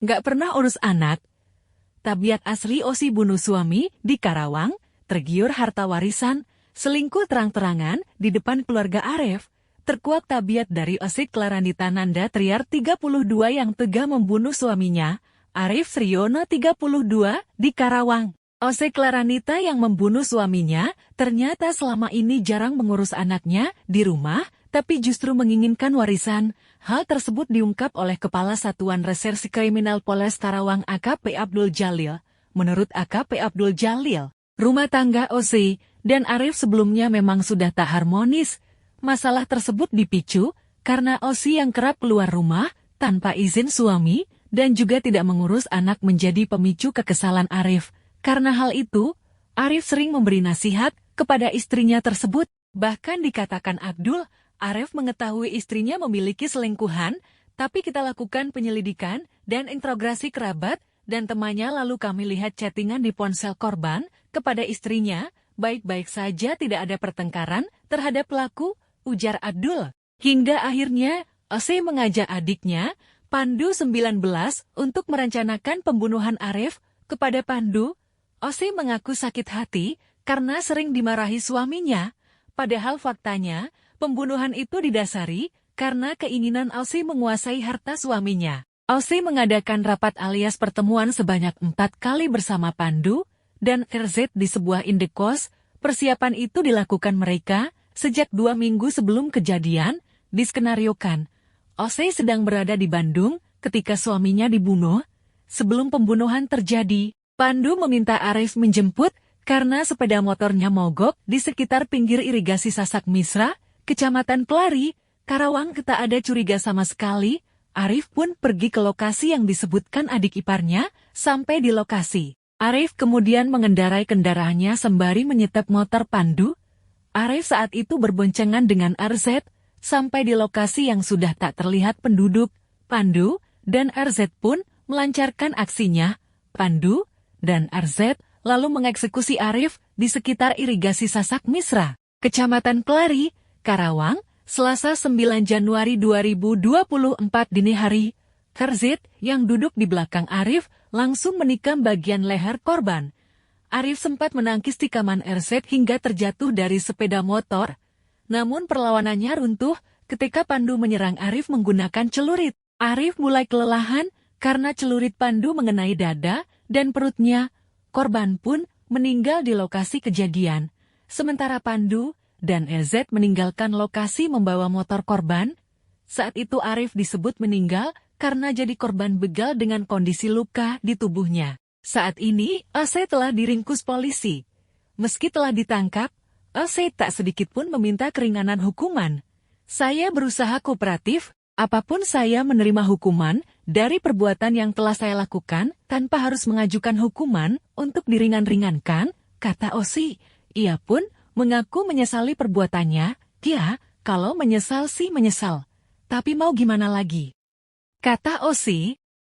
Nggak pernah urus anak. Tabiat asli Osi bunuh suami di Karawang, tergiur harta warisan, selingkuh terang-terangan di depan keluarga Arif. Terkuak tabiat dari Osi Klaranita Nanda Triar 32 yang tega membunuh suaminya, Arif Sriono 32, di Karawang. Osi Klaranita yang membunuh suaminya ternyata selama ini jarang mengurus anaknya di rumah, tapi justru menginginkan warisan. Hal tersebut diungkap oleh Kepala Satuan Reserse Kriminal Polres Karawang AKP Abdul Jalil. Menurut AKP Abdul Jalil, rumah tangga Osi dan Arif sebelumnya memang sudah tak harmonis. Masalah tersebut dipicu karena Osi yang kerap keluar rumah tanpa izin suami dan juga tidak mengurus anak menjadi pemicu kekesalan Arif. Karena hal itu, Arif sering memberi nasihat kepada istrinya tersebut. Bahkan dikatakan Abdul, Arif mengetahui istrinya memiliki selingkuhan, tapi kita lakukan penyelidikan dan interogasi kerabat dan temannya lalu kami lihat chattingan di ponsel korban kepada istrinya, baik-baik saja tidak ada pertengkaran terhadap pelaku, ujar Abdul. Hingga akhirnya, Osi mengajak adiknya, Pandu 19, untuk merencanakan pembunuhan Arif. Kepada Pandu, Osi mengaku sakit hati karena sering dimarahi suaminya, padahal faktanya, pembunuhan itu didasari karena keinginan Osi menguasai harta suaminya. Osi mengadakan rapat alias pertemuan sebanyak 4 kali bersama Pandu dan RZ di sebuah indekos. Persiapan itu dilakukan mereka sejak 2 minggu sebelum kejadian. Diskenariokan, Osi sedang berada di Bandung ketika suaminya dibunuh. Sebelum pembunuhan terjadi, Pandu meminta Arif menjemput karena sepeda motornya mogok di sekitar pinggir irigasi Sasak Misra, Kecamatan Kelari, Karawang. Tak ada curiga sama sekali. Arif pun pergi ke lokasi yang disebutkan adik iparnya. Sampai di lokasi, Arif kemudian mengendarai kendaraannya sembari menyetep motor Pandu. Arif saat itu berboncengan dengan RZ. Sampai di lokasi yang sudah tak terlihat penduduk, Pandu dan RZ pun melancarkan aksinya. Pandu dan RZ lalu mengeksekusi Arif di sekitar irigasi Sasak Misra, Kecamatan Kelari, Karawang, Selasa 9 Januari 2024 dini hari. RZ yang duduk di belakang Arif langsung menikam bagian leher korban. Arif sempat menangkis tikaman RZ hingga terjatuh dari sepeda motor. Namun perlawanannya runtuh ketika Pandu menyerang Arif menggunakan celurit. Arif mulai kelelahan karena celurit Pandu mengenai dada dan perutnya. Korban pun meninggal di lokasi kejadian. Sementara Pandu dan RZ meninggalkan lokasi membawa motor korban. Saat itu Arif disebut meninggal karena jadi korban begal dengan kondisi luka di tubuhnya. Saat ini, Osi telah diringkus polisi. Meski telah ditangkap, Osi tak sedikit pun meminta keringanan hukuman. Saya berusaha kooperatif, apapun saya menerima hukuman dari perbuatan yang telah saya lakukan tanpa harus mengajukan hukuman untuk diringan-ringankan, kata Osi. Ia pun mengaku menyesali perbuatannya. Ya, kalau menyesal sih menyesal. Tapi mau gimana lagi? Kata Osi,